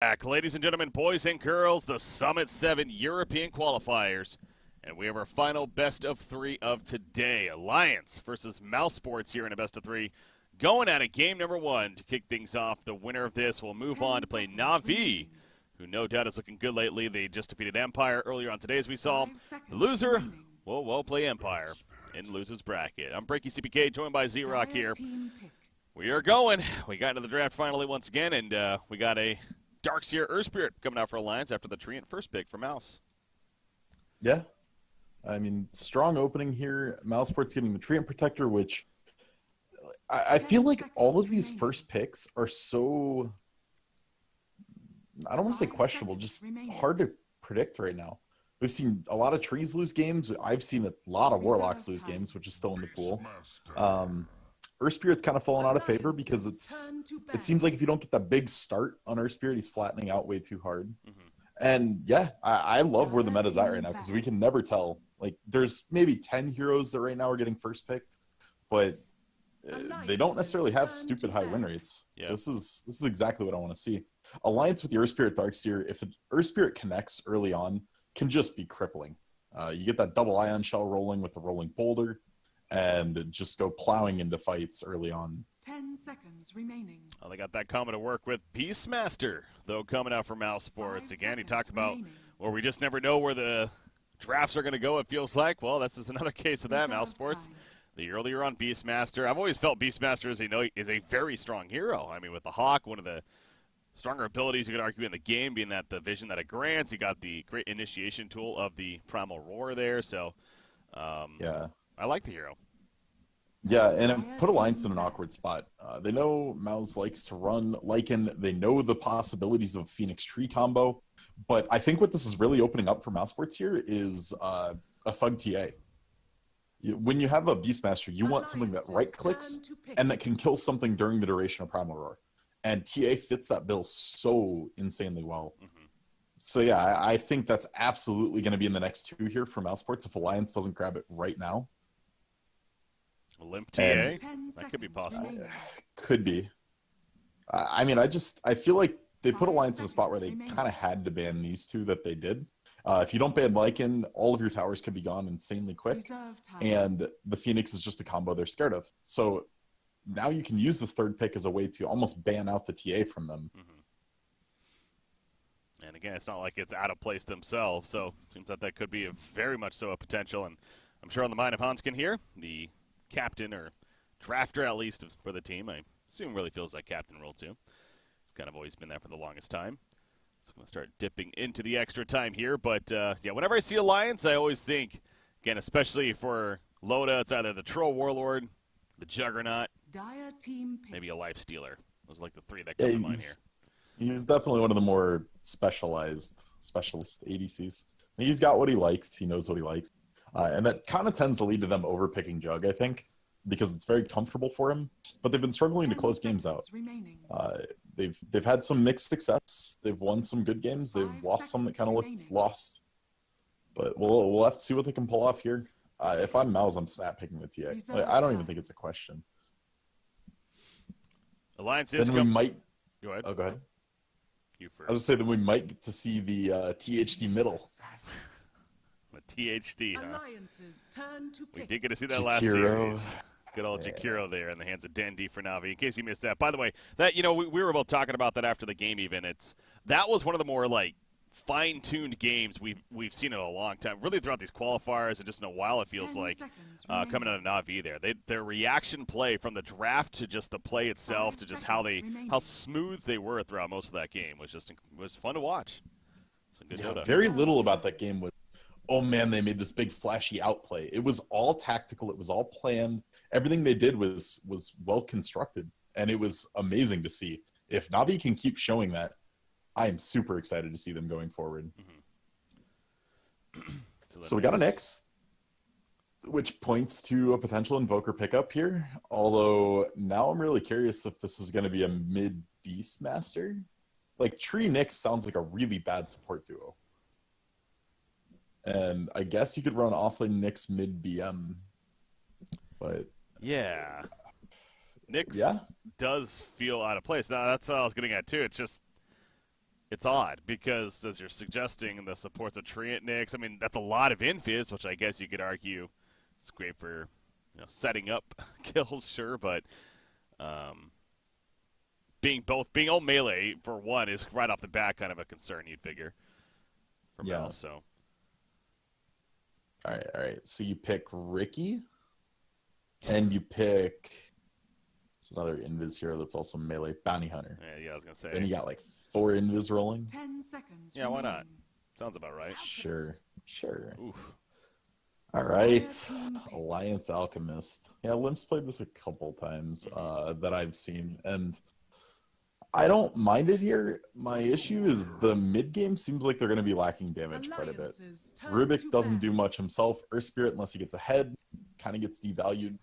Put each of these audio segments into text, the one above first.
Back, ladies and gentlemen, boys and girls, the Summit 7 European qualifiers. And we have our final best of three of today. Alliance versus Mousesports here in a best of three. Going at it, game number one. To kick things off, the winner of this will move on to play Navi, who no doubt is looking good lately. They just defeated Empire earlier on today, as we saw. The loser will play Empire in loser's bracket. I'm Breaky CPK, joined by Z-Rock here. We are going. We got into the draft finally once again, and we got a Darkseer Earth Spirit coming out for Alliance after the Treant first pick for Mouse. Yeah. I mean, strong opening here. Mousesports getting the Treant Protector, which I feel like all of these first picks are so, I don't want to say questionable, just hard to predict right now. We've seen a lot of trees lose games. I've seen a lot of warlocks lose games, which is still in the pool. Earth Spirit's kind of fallen out of favor because it seems like if you don't get that big start on Earth Spirit, he's flattening out way too hard. And yeah, I love where the meta's at right now because we can never tell. Like, there's maybe 10 heroes that right now are getting first picked, but they don't necessarily have stupid high win rates. Yeah. This is exactly what I want to see. Alliance with the Earth Spirit Darkseer, if the Earth Spirit connects early on, can just be crippling. You get that double ion shell rolling with the rolling boulder, and just go plowing into fights early on. 10 seconds remaining. Well, they got that combo to work with. Beastmaster, though, coming out for Mousesports. Again, he talked about, well, we just never know where the drafts are going to go, it feels like. Well, this is another case of that, Mousesports. The earlier on Beastmaster, I've always felt Beastmaster is a very strong hero. I mean, with the Hawk, one of the stronger abilities you could argue in the game, being that the vision that it grants. You got the great initiation tool of the Primal Roar there, so yeah. I like the hero. Yeah, and it put Alliance in an awkward spot. They know Mouz likes to run Lycan. They know the possibilities of a Phoenix Tree combo. But I think what this is really opening up for Mousesports here is a Thug TA. When you have a Beastmaster, you want something that right-clicks and that can kill something during the duration of Primal Roar. And TA fits that bill so insanely well. So yeah, I think that's absolutely going to be in the next two here for Mousesports if Alliance doesn't grab it right now. Limp TA? That could be possible. Could be. I mean, I feel like they put Alliance in a spot where they kind of had to ban these two that they did. If you don't ban Lycan, all of your towers could be gone insanely quick. And the Phoenix is just a combo they're scared of. So now you can use this third pick as a way to almost ban out the TA from them. And again, it's not like it's out of place themselves. So it seems that could be very much so a potential. And I'm sure on the mind of Hanskin here, the captain or drafter at least for the team. I assume really feels like captain role too. He's kind of always been there for the longest time. So I'm going to start dipping into the extra time here. But yeah, whenever I see Alliance, I always think, again, especially for Loda, it's either the Troll Warlord, the Juggernaut, maybe a Life Stealer. Those are like the three that come to mind here. He's definitely one of the more specialist ADCs. He's got what he likes. He knows what he likes. And that kind of tends to lead to them overpicking Jug, I think, because it's very comfortable for him. But they've been struggling to close games out. They've had some mixed success. They've won some good games. They've lost some that kind of looked lost. But we'll have to see what they can pull off here. If I'm Mouz, I'm snap picking the TA. Like, I don't even think it's a question. Alliance is then we might. Go ahead. Oh, go ahead. You first. I was going to say that we might get to see the THD middle. The THD, huh? We did get to see that Jakiro. last series. Good old Jakiro there in the hands of Dendi for Navi. In case you missed that. By the way, that we were both talking about that after the game even. That was one of the more like fine-tuned games we've seen in a long time. Really throughout these qualifiers and just in a while it feels like coming out of Navi there. Their reaction play from the draft to just the play itself to just how smooth they were throughout most of that game was fun to watch. Good Dota. Very little about that game was, oh man, they made this big flashy outplay. It was all tactical. It was all planned. Everything they did was well constructed, and it was amazing to see. If Navi can keep showing that, I am super excited to see them going forward. So we got an X, which points to a potential Invoker pickup here. Although now I'm really curious if this is going to be a mid Beastmaster. Like, Tree Nyx sounds like a really bad support duo. And I guess you could run offlane Nyx mid BM. But yeah. Nyx does feel out of place. Now, that's what I was getting at, too. It's just it's odd because, as you're suggesting, the support's a Treant Nix. I mean, that's a lot of infiz, which I guess you could argue it's great for setting up kills, sure, but being all melee for one is right off the bat kind of a concern, you'd figure. For Mouz, so. All right. So you pick Ricky, and you pick. It's another invis hero that's also melee, Bounty Hunter. Yeah, I was gonna say. Then you got like 4 invis rolling. 10 seconds. Yeah, why not? remaining. Sounds about right. Sure. Oof. All right, Alliance Alchemist. Yeah, Limp's played this a couple times that I've seen, and I don't mind it here. My issue is the mid game seems like they're going to be lacking damage quite a bit. Alliances turn Rubik to doesn't battle. do much himself. Earth Spirit, unless he gets ahead, kind of gets devalued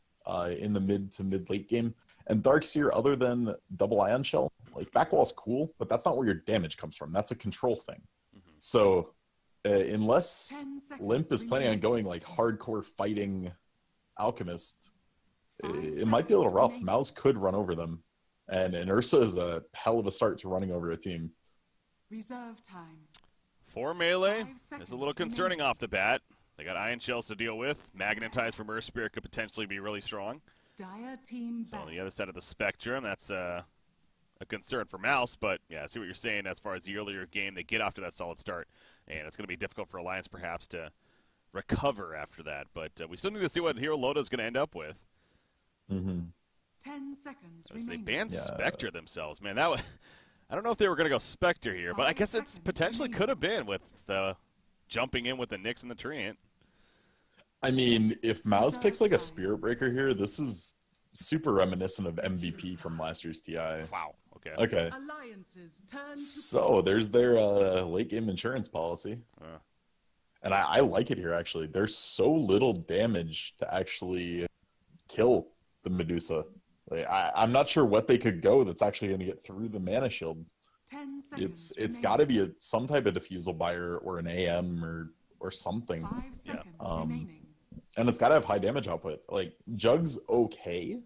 in the mid to mid late game. And Darkseer, other than double ion shell, like backwall's cool, but that's not where your damage comes from. That's a control thing. So unless 10 seconds Limp is planning on remaining. going like hardcore fighting Alchemist, 5 it might be a little seconds rough. remaining. Mouse could run over them. And Ursa is a hell of a start to running over a team. Reserve time. For melee, 5 it's seconds a little concerning remaining. off the bat. They got Ion Shells to deal with. Magnetized from Earth Spirit could potentially be really strong. Dire team So on back. the other side of the spectrum, that's a concern for Mouse. But yeah, I see what you're saying as far as the earlier game. They get off to that solid start, and it's going to be difficult for Alliance perhaps to recover after that. But we still need to see what Hero Loda's going to end up with. 10 seconds As they remaining. banned Yeah. Spectre themselves, man. That was, I don't know if they were going to go Spectre here, but I 5 guess it's seconds potentially remaining. could have been with jumping in with the Nyx and the Treant. I mean, if Mouse picks like a Time. Spirit Breaker here, this is super reminiscent of MVP from last year's TI. Wow. Okay. Okay. Alliances turn to So there's their late game insurance policy. Uh. And I like it here, actually. There's so little damage to actually kill the Medusa. Like, I'm not sure what they could go that's actually going to get through the mana shield. 10 seconds. It's got to be some type of diffusal buyer or an AM or something. 5 seconds Um, remaining. And it's got to have high damage output. Like, Jug's okay,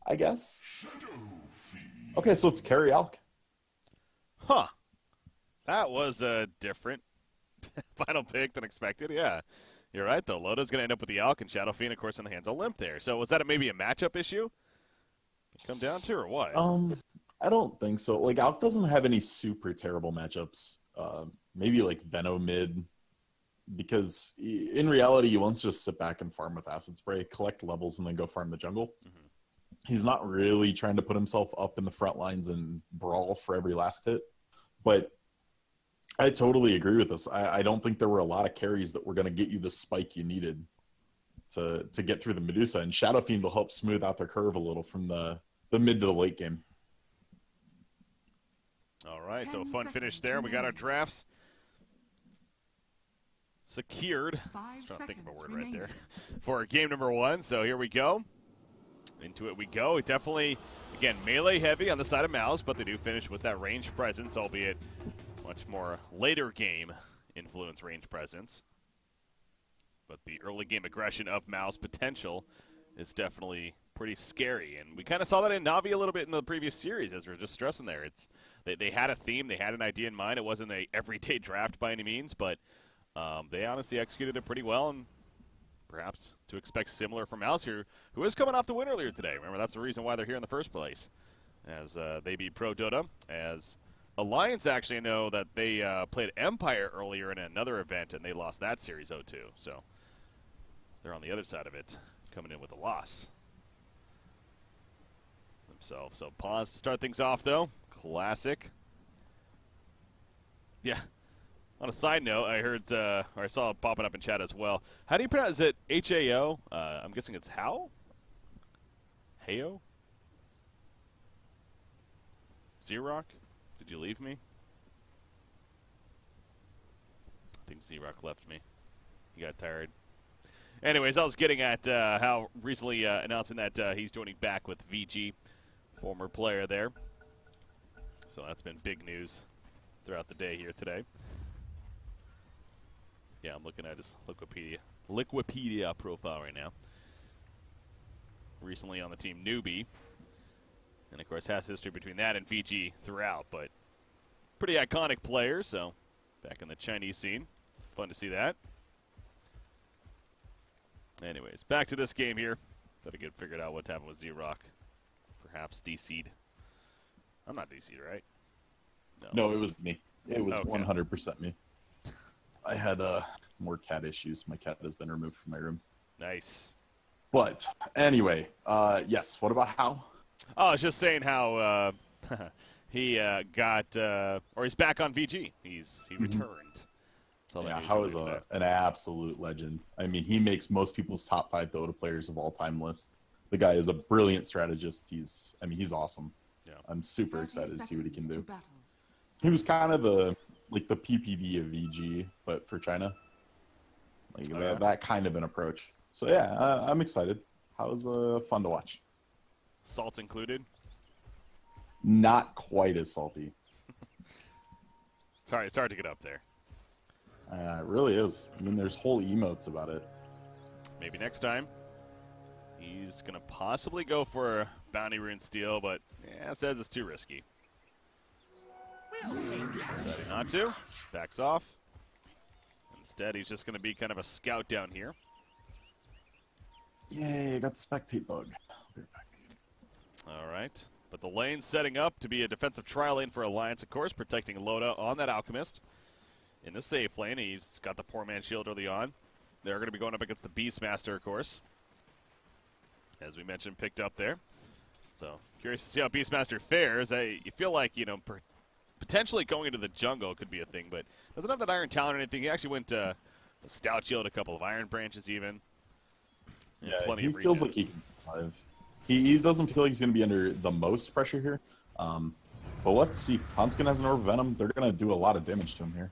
I guess. Okay, so it's Carry Alk. Huh. That was a different final pick than expected. Yeah. You're right, though. Loda's going to end up with the Alk and Shadow Fiend, of course, in the hands of Limp there. So was that maybe a matchup issue? Come down to, or what? I don't think so. Like, Alk doesn't have any super terrible matchups. Maybe like Veno mid, because in reality, he wants to just sit back and farm with Acid Spray, collect levels, and then go farm the jungle. He's not really trying to put himself up in the front lines and brawl for every last hit. But I totally agree with this. I don't think there were a lot of carries that were going to get you the spike you needed to get through the Medusa. And Shadow Fiend will help smooth out the curve a little from the mid to the late game. All right, so 10 fun finish seconds there. We got our remaining. drafts secured. 5 Just trying to think of a seconds word remaining. right there. For game number 1, so here we go. Into it we go. Definitely, again, melee heavy on the side of Mouse, but they do finish with that range presence, albeit much more later game influence range presence. But the early game aggression of Mouse potential is definitely pretty scary. And we kind of saw that in Navi a little bit in the previous series, as we are just stressing there. They had a theme, they had an idea in mind. It wasn't a everyday draft by any means, but they honestly executed it pretty well, and perhaps to expect similar from Mouse here, who is coming off the win earlier today. Remember, that's the reason why they're here in the first place, as they beat Prodota. As Alliance actually know that they played Empire earlier in another event, and they lost that series 0-2. So they're on the other side of it, coming in with a loss themselves. So pause to start things off, though. Classic. Yeah. On a side note, I heard, or I saw it popping up in chat as well. How do you pronounce it? H-A-O? I'm guessing it's how? Heyo? Z-Rock? Did you leave me? I think Z-Rock left me. He got tired. Anyways, I was getting at how recently announcing that he's joining back with VG, former player there. So that's been big news throughout the day here today. Yeah, I'm looking at his Wikipedia profile right now. Recently on the team Newbie. And of course has history between that and VG throughout, but pretty iconic player, so back in the Chinese scene. Fun to see that. Anyways, back to this game here. Gotta get figured out what happened with Z-Rock. Perhaps DC'd. I'm not DC'd, right? No, it was me. It was Okay. 100% me. I had more cat issues. My cat has been removed from my room. Nice. But anyway, yes. What about how? Oh, I was just saying how he got, or he's back on VG. He returned. That's all I Yeah, need how to is know. an absolute legend. I mean, he makes most people's top 5 Dota players of all time list. The guy is a brilliant strategist. He's awesome. Yeah. I'm super 30 excited to see what he can seconds do. to battle. He was kind of the PPD of VG, but for China, like Oh, yeah? that kind of an approach. So yeah, I'm excited. How's fun to watch? Salt included. Not quite as salty. It's hard to get up there. It really is. I mean, there's whole emotes about it. Maybe next time. He's going to possibly go for a bounty rune steal, but says it's too risky. Deciding not to. Backs off. Instead, he's just going to be kind of a scout down here. Yay, I got the spectate bug. I'll be right back. All right. But the lane's setting up to be a defensive trial lane for Alliance, of course, protecting Loda on that Alchemist. In the safe lane, he's got the poor man shield early on. They're going to be going up against the Beastmaster, of course. As we mentioned, picked up there. So, curious to see how Beastmaster fares. You feel like, potentially going into the jungle could be a thing, but doesn't have that Iron Talon or anything. He actually went a Stout Shield, a couple of Iron Branches even. And Yeah, plenty he of feels regen. like he can survive. He doesn't feel like he's going to be under the most pressure here. But we'll have to see. Hanskin has an Orb of Venom. They're going to do a lot of damage to him here.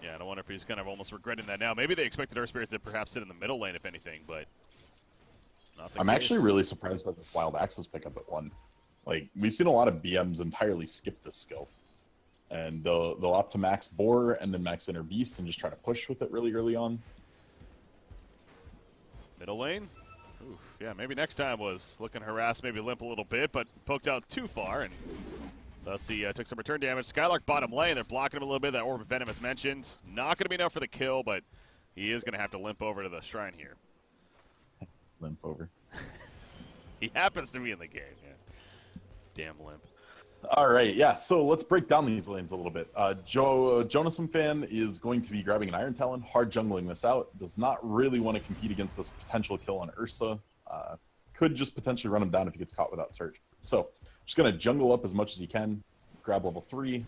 Yeah, and I wonder if he's kind of almost regretting that now. Maybe they expected Earth Spirits to perhaps sit in the middle lane, if anything, but not the I'm case. actually really surprised by this Wild Access pickup at 1. Like, we've seen a lot of BMs entirely skip this skill. And they'll opt to max Boar and then max Inner Beast and just try to push with it really early on. Middle lane? Oof, yeah, maybe next time was looking harassed, maybe limp a little bit, but poked out too far, and thus he took some return damage. Skylark bottom lane, they're blocking him a little bit. That Orb of Venom as mentioned. Not going to be enough for the kill, but he is going to have to limp over to the shrine here. Limp over. He happens to be in the game, yeah. Damn limp. All right, yeah, so let's break down these lanes a little bit. Jonasum fan is going to be grabbing an Iron Talon, hard jungling this out, does not really want to compete against this potential kill on Ursa. Could just potentially run him down if he gets caught without Surge. So, just going to jungle up as much as he can, grab level 3,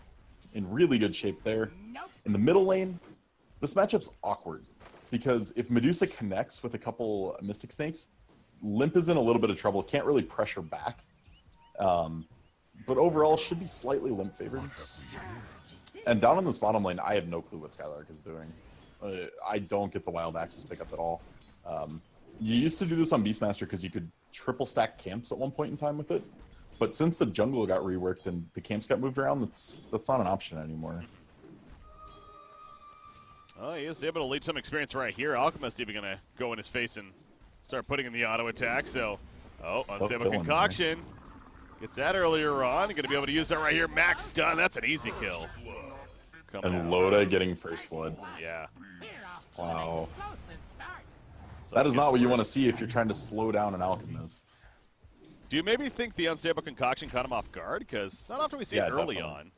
in really good shape there. In the middle lane, this matchup's awkward, because if Medusa connects with a couple Mystic Snakes, Limp is in a little bit of trouble, can't really pressure back. But overall, should be slightly Limp favored. And down on this bottom lane, I have no clue what Skylark is doing. I don't get the Wild Access pickup at all. You used to do this on Beastmaster because you could triple stack camps at one point in time with it. But since the jungle got reworked and the camps got moved around, that's not an option anymore. Oh, he is able to lead some experience right here. Alchemist even going to go in his face and start putting in the auto attack. So, Unstable killing him Concoction gets that earlier on. Going to be able to use that right here. Max stun. That's an easy kill. Coming And out. Loda getting first blood. Yeah. Wow. So That is he not gets what you want to first. see if you're trying to slow down an Alchemist. Do you maybe think the Unstable Concoction caught him off guard? Because not often we see Yeah, it early definitely. on.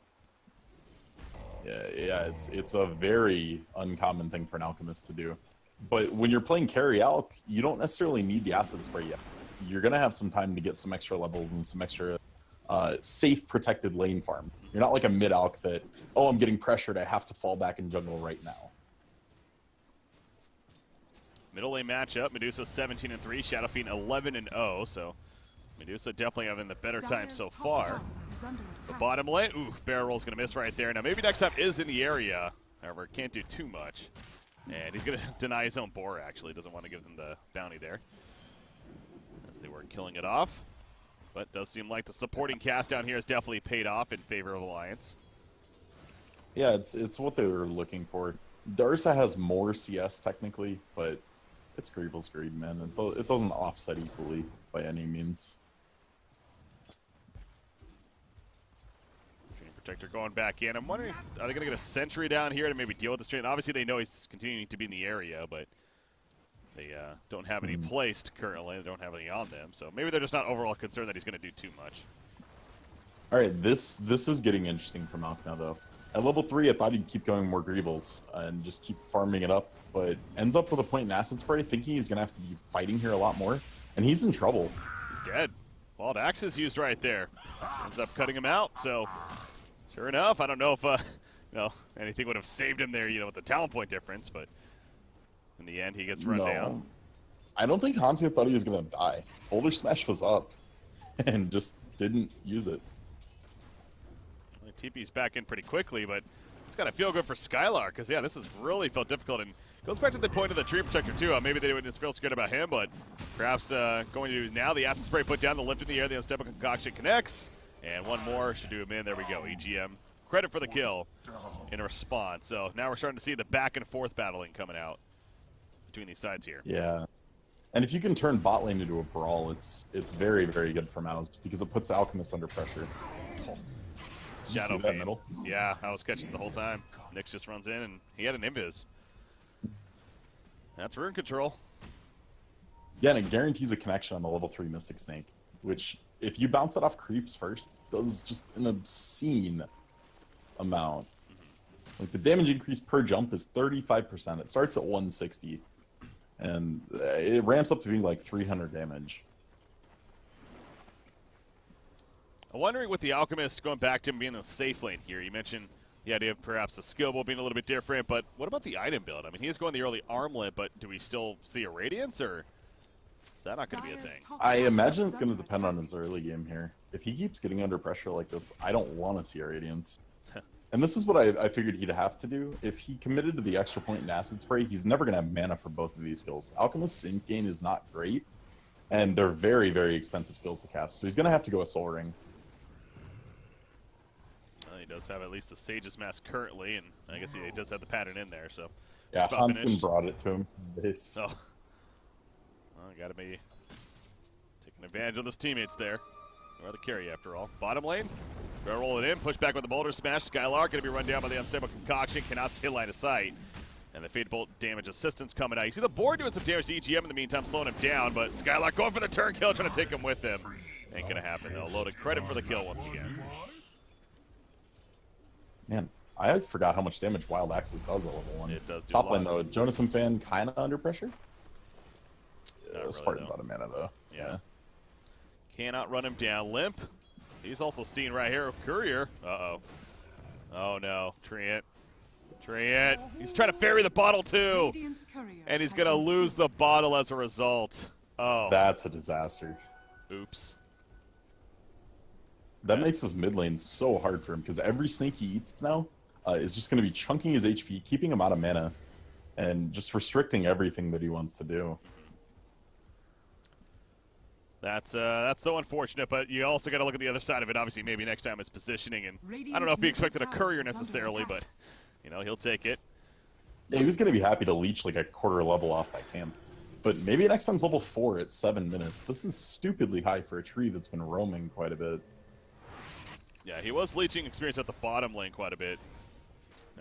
Yeah, it's a very uncommon thing for an Alchemist to do. But when you're playing carry Alch, you don't necessarily need the Acid Spray yet. You're going to have some time to get some extra levels and some extra safe, protected lane farm. You're not like a mid-Alch that, I'm getting pressured, I have to fall back in jungle right now. Middle lane matchup. Medusa 17-3, Shadow Fiend 11-0. So Medusa definitely having the better time Dyer's so top far. tower is under The attack. bottom lane, barrel roll's going to miss right there. Now, maybe next time is in the area. However, can't do too much. And he's going to deny his own boar, actually. Doesn't want to give them the bounty there. As they were killing it off. But does seem like the supporting cast down here has definitely paid off in favor of Alliance. Yeah, it's what they were looking for. Darsa has more CS technically, but it's Greevil's greed, man. It doesn't offset equally by any means. Protector going back in. I'm wondering, are they going to get a sentry down here to maybe deal with the strain? Obviously, they know he's continuing to be in the area, but they don't have any placed currently. They don't have any on them, so maybe they're just not overall concerned that he's going to do too much. All right, this is getting interesting for Malk now, though. At level 3, I thought he'd keep going more Greevils and just keep farming it up, but ends up with a point in Acid Spray, thinking he's going to have to be fighting here a lot more, and he's in trouble. He's dead. Wild Axe is used right there. Ends up cutting him out, so sure enough, I don't know if anything would have saved him there, with the talent point difference, but in the end, he gets run down. I don't think Hansia thought he was going to die. Boulder Smash was up and just didn't use it. TP's back in pretty quickly, but it's got to feel good for Skylar, because, this has really felt difficult, and goes back to the point of the Tree Protector, too. Maybe they wouldn't feel scared about him, but perhaps going to do now the Acid Spray put down, the lift in the air, the Unstable Concoction connects, and one more should do him in. There we go, EGM. Credit for the kill in response. So now we're starting to see the back and forth battling coming out between these sides here. Yeah. And if you can turn bot lane into a brawl, it's very, very good for Mouz, because it puts Alchemist under pressure. Shadow that Fiend. middle? Yeah, I was catching the whole time. Nyx just runs in, and he had an invis. That's rune control. Yeah, and it guarantees a connection on the level 3 Mystic Snake, which, if you bounce it off creeps first, does just an obscene amount. Like, the damage increase per jump is 35%. It starts at 160, and it ramps up to being like 300 damage. I'm wondering with the Alchemist, going back to him being in the safe lane here, you mentioned the idea of perhaps the skill build being a little bit different, but what about the item build? I mean, he is going the early armlet, but do we still see a Radiance, or is that not going to be a thing? I imagine it's going to depend on his early game here. If he keeps getting under pressure like this, I don't want to see a Radiance. And this is what I figured he'd have to do. If he committed to the extra point in Acid Spray, he's never going to have mana for both of these skills. Alchemist's sync gain is not great, and they're very, very expensive skills to cast, so he's going to have to go a Soul Ring. He does have at least the Sage's Mask currently, and I guess he does have the pattern in there, so. Yeah, Hanskin brought it to him. Oh. Well, gotta be taking advantage of those teammates there. Or the carry, after all. Bottom lane, gonna roll it in, push back with the Boulder Smash. Skylar gonna be run down by the Unstable Concoction, cannot hit line of sight. And the Fade Bolt damage assistance coming out. You see the board doing some damage to EGM in the meantime, slowing him down, but Skylar going for the turn kill, trying to take him with him. Ain't gonna happen, though. Loaded credit for the kill once again. Man, I forgot how much damage Wild Axis does at level 1. It does do Top a lot. lane, though. Jonathan fan kind of under pressure? Really, Spartan's though. out of mana, though. Yeah. Cannot run him down. Limp. He's also seen right here. Courier. Uh-oh. Oh, no. Treant. He's trying to ferry the bottle, too. And he's going to lose the bottle as a result. Oh. That's a disaster. Oops. That makes his mid lane so hard for him, because every snake he eats now is just going to be chunking his HP, keeping him out of mana, and just restricting everything that he wants to do. That's so unfortunate, but you also got to look at the other side of it. Obviously, maybe next time it's positioning, and I don't know if he expected a courier necessarily, but he'll take it. Yeah, he was going to be happy to leech like a quarter level off that camp. But maybe next time's level 4 at 7 minutes. This is stupidly high for a tree that's been roaming quite a bit. Yeah, he was leeching experience at the bottom lane quite a bit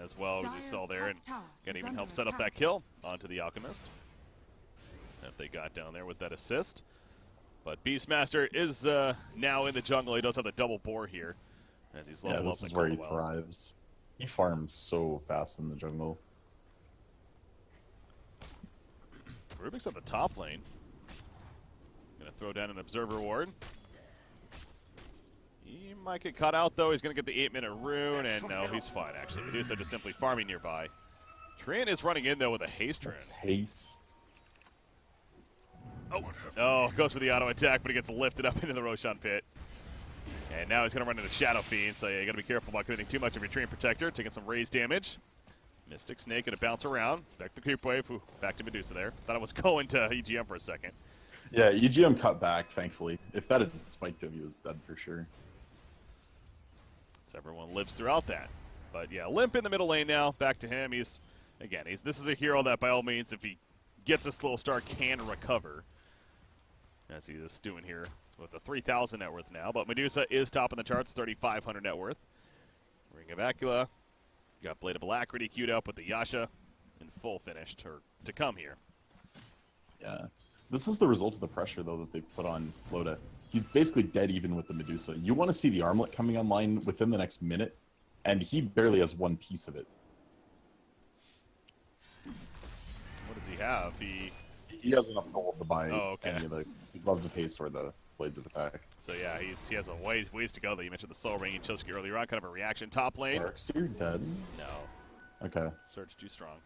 as well, as you saw there, and can even help set up that kill onto the Alchemist that they got down there with that assist. But Beastmaster is now in the jungle. He does have the double boar here as he's leveled up. This is where he thrives. He farms so fast in the jungle. Rubik's at the top lane. Gonna throw down an Observer Ward. He might get caught out, though. He's going to get the 8-minute rune, and no, he's fine, actually. Medusa just simply farming nearby. Tran is running in, though, with a haste rune. That's haste. Oh, goes for the auto attack, but he gets lifted up into the Roshan pit. And now he's going to run into Shadow Fiend, so you got to be careful about committing too much of your Treant Protector, taking some raise damage. Mystic Snake going to bounce around. Back to Creep Wave. Ooh, back to Medusa there. Thought it was going to EGM for a second. Yeah, EGM cut back, thankfully. If that had spiked him, he was dead for sure. So everyone lives throughout that. But yeah, Limp in the middle lane now. Back to him. This is a hero that by all means, if he gets a slow start, can recover. As he is doing here with a 3,000 net worth now. But Medusa is top in the charts, 3,500 net worth. Ring of Acula. You got Blade of Alacrity queued up with the Yasha in full finished, or to come here. Yeah. This is the result of the pressure, though, that they put on Loda. He's basically dead even with the Medusa. You want to see the armlet coming online within the next minute, and he barely has one piece of it. What does he have? He has enough gold to buy okay. any of the Gloves of Haste or the Blades of Attack. So yeah, he has a ways to go. Though you mentioned the Soul Ring and Chosuke earlier on, kind of a reaction. Top lane. Darkseer dead? No. Okay. Surge too strong.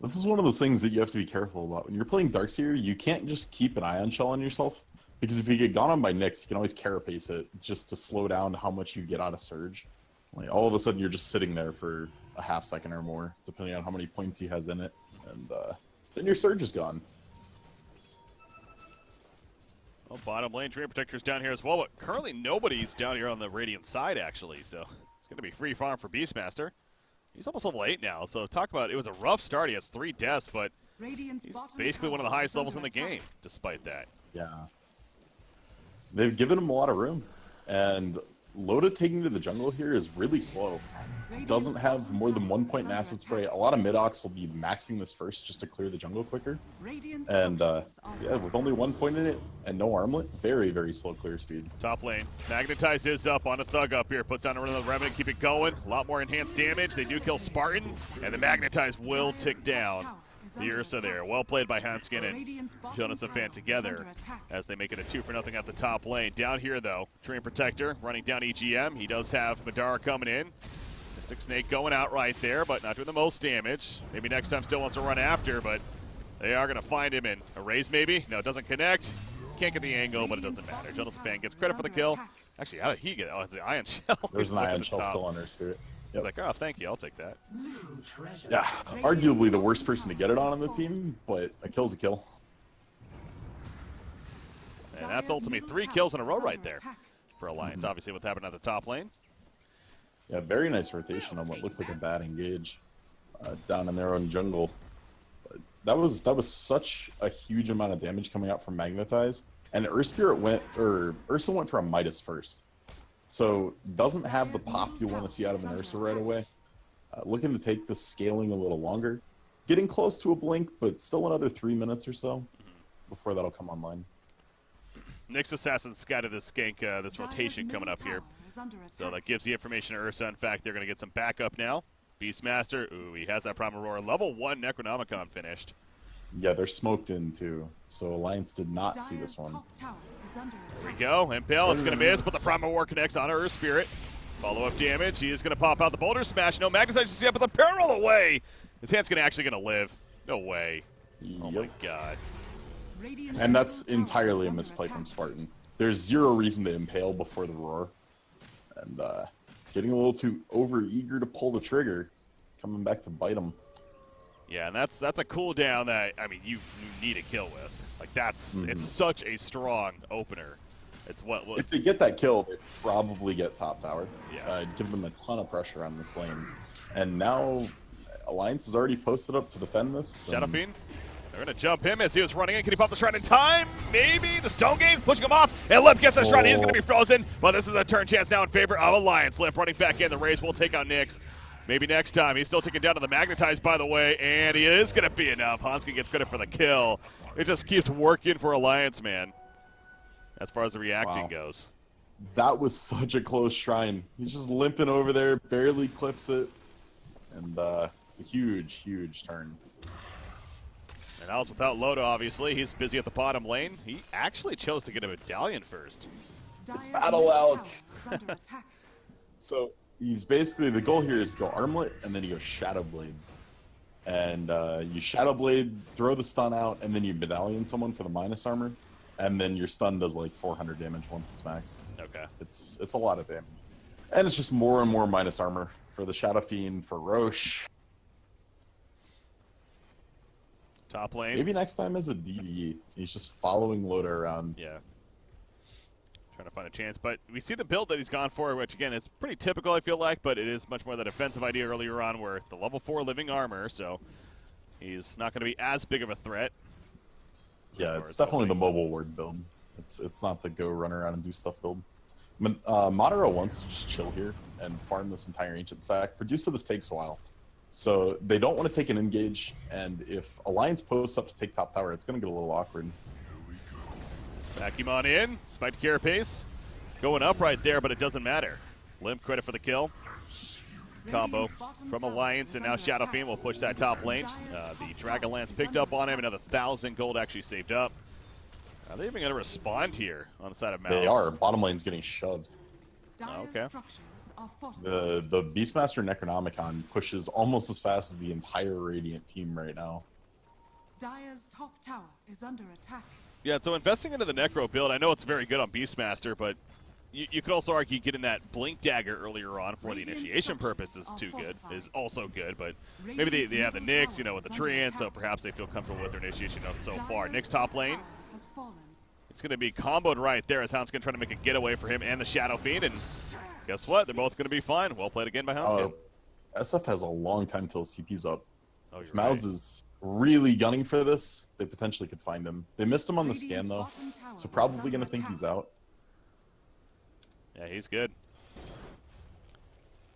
This is one of those things that you have to be careful about. When you're playing Darkseer, you can't just keep an Ion Shell on yourself. Because if you get gone on by Nyx, you can always carapace it just to slow down how much you get out of Surge. Like, all of a sudden, you're just sitting there for a half second or more, depending on how many points he has in it. And then your Surge is gone. Well, bottom lane, Treant Protector's down here as well, but currently nobody's down here on the Radiant side, actually. So it's going to be free farm for Beastmaster. He's almost level 8 now, so talk about it was a rough start. He has 3 deaths, but he's basically one of the highest levels in the game, despite that. Yeah. They've given him a lot of room. And Loda taking to the jungle here is really slow. Doesn't have more than 1 point in acid spray. A lot of mid-ox will be maxing this first just to clear the jungle quicker. And yeah, with only 1 point in it and no armlet, very, very slow clear speed. Top lane. Magnetize is up on a Thug up here. Puts down another Remnant, keep it going. A lot more enhanced damage. They do kill Spartan, and the Magnetize will tick down. The Ursa there. Well played by Hanskin and Jonas and Fan together as they make it a 2-0 at the top lane. Down here, though, Treant Protector running down EGM. He does have Madara coming in. Mystic Snake going out right there, but not doing the most damage. Maybe next time still wants to run after, but they are going to find him in a raise maybe. No, it doesn't connect. Can't get the angle, but it doesn't matter. Jonas and Fan gets credit for the kill. Actually, how did he get it? Oh, it's the Ion Shell. There's an Ion Shell still on her spirit. He's like, oh, thank you, I'll take that. Yeah, arguably the worst person to get it on the team, but a kill's a kill. And that's ultimately 3 kills in a row right there for Alliance. Obviously, what happened at the top lane. Yeah, very nice rotation on what looked like a bad engage down in their own jungle. But that was such a huge amount of damage coming out from Magnetize, and Ursa went for a Midas first. So doesn't have the pop you want to see out of an Ursa right away. Looking to take the scaling a little longer. Getting close to a blink, but still another 3 minutes or so before that'll come online. Nyx Assassin scattered this skank, this rotation coming up here. So that gives the information to Ursa. In fact, they're going to get some backup now. Beastmaster, ooh, he has that Prime Aurora. Level 1 Necronomicon finished. Yeah, they're smoked in too. So Alliance did not see this one. Here we go. Impale, it's going to miss, but the Primal War connects on her Spirit. Follow-up damage. He is going to pop out the Boulder Smash. No, Magnetize just but the barrel away. His hand's actually going to live. No way. Yep. Oh, my God. And that's entirely a misplay from Spartan. There's zero reason to Impale before the Roar. And getting a little too over-eager to pull the trigger. Coming back to bite him. Yeah, and that's a cooldown that, I mean, you need a kill with. Like, that's it's such a strong opener. It's what if they get that kill, they probably get top tower. Yeah. Give them a ton of pressure on this lane. And now Alliance is already posted up to defend this. Shadow Fiend, they're going to jump him as he was running in. Can he pop the shrine in time? Maybe. The Stone Gaze pushing him off. And Limp gets the shrine. He's going to be frozen. But this is a turn chance now in favor of Alliance. Limp running back in. The Rays will take out Nyx. Maybe next time. He's still taking down to the Magnetize, by the way, and he is going to be enough. Hanskin gets credit for the kill. It just keeps working for Alliance, man, as far as the reacting goes. That was such a close shrine. He's just limping over there, barely clips it, and a huge, huge turn. And that was without Loda, obviously. He's busy at the bottom lane. He actually chose to get a medallion first. It's Battle Elk. So he's basically, the goal here is to go Armlet, and then you go Shadow Blade. And you Shadow Blade, throw the stun out, and then you medallion someone for the minus armor. And then your stun does like 400 damage once it's maxed. Okay. It's a lot of damage. And it's just more and more minus armor for the Shadow Fiend, for Roche. Top lane. Maybe next time as a DD, he's just following Loda around. Yeah. Trying to find a chance. But we see the build that he's gone for, which, again, it's pretty typical, I feel like, but it is much more that offensive idea earlier on where the level 4 living armor, so he's not going to be as big of a threat. Yeah, it's definitely the mobile ward build. It's not the go run around and do stuff build. Madara wants to just chill here and farm this entire ancient stack. For Dusa, this takes a while. So they don't want to take an engage, and if Alliance posts up to take top tower, it's going to get a little awkward. Vacuum in. Spike to carapace. Going up right there, but it doesn't matter. Limp credit for the kill. Combo from Alliance, and now Shadow Fiend will push that top lane. The Dragonlance picked up on him. Another 1,000 gold actually saved up. Are they even going to respond here on the side of Mouz? They are. Bottom lane's getting shoved. Okay. The Beastmaster Necronomicon pushes almost as fast as the entire Radiant team right now. Dire's top tower is under attack. Yeah, so investing into the Necro build, I know it's very good on Beastmaster, but you could also argue getting that Blink Dagger earlier on for the initiation purposes is also good, but maybe they have the Nyx, with the Treant, so perhaps they feel comfortable with their initiation so far. Nyx top lane. It's going to be comboed right there as Hound's going to try to make a getaway for him and the Shadow Fiend, and guess what? They're both going to be fine. Well played again by Houndskin. SF has a long time till CP's up. If right. Mouz is really gunning for this, they potentially could find him. They missed him on the scan, though, so probably going to think he's out. Yeah, he's good.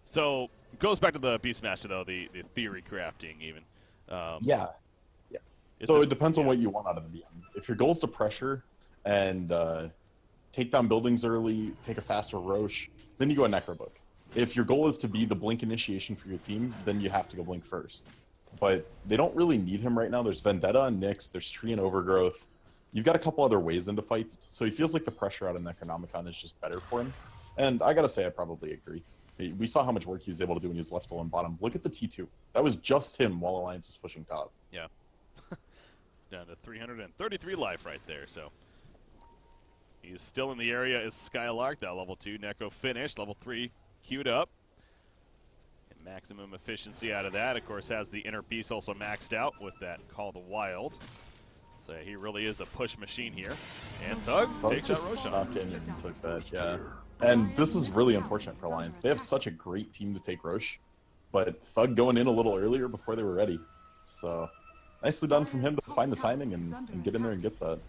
So, goes back to the Beastmaster, though, the theory crafting, even. Yeah. So it depends on what you want out of the BM. If your goal is to pressure and take down buildings early, take a faster Roche, then you go a Necrobook. If your goal is to be the Blink initiation for your team, then you have to go Blink first. But they don't really need him right now. There's Vendetta and Nyx, there's Tree and Overgrowth. You've got a couple other ways into fights, so he feels like the pressure out of Necronomicon is just better for him. And I gotta say, I probably agree. We saw how much work he was able to do when he was left alone bottom. Look at the T2. That was just him while Alliance was pushing top. Yeah. Down to 333 life right there, so. He's still in the area is Skylark, that level 2 Necro finished, level 3 queued up. And maximum efficiency out of that, of course, has the Inner Beast also maxed out with that Call the Wild. So he really is a push machine here. And Thug takes just that Roche snuck in and took that, yeah. And this is really unfortunate for Alliance. They have such a great team to take Roche, but Thug going in a little earlier before they were ready. So nicely done from him to find the timing and get in there and get that.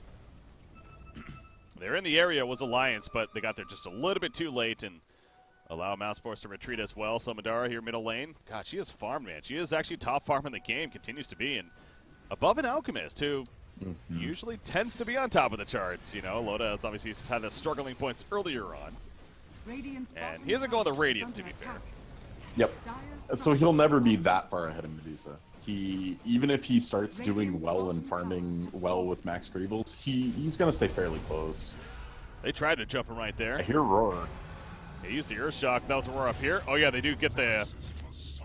They're in the area, was Alliance, but they got there just a little bit too late and allow Mousesports to retreat as well. So Madara here middle lane. God, she is farmed, man. She is actually top farm in the game, continues to be, and above an Alchemist, who usually tends to be on top of the charts. Loda has obviously had the struggling points earlier on. And he isn't going the Radiance, to be fair. Yep. So he'll never be that far ahead of Medusa. Even if he starts doing well and farming well with Max Greebles, he's going to stay fairly close. They tried to jump him right there. I hear Roar. They used the Earth Shock. That was a Roar up here. Oh, yeah, they do get the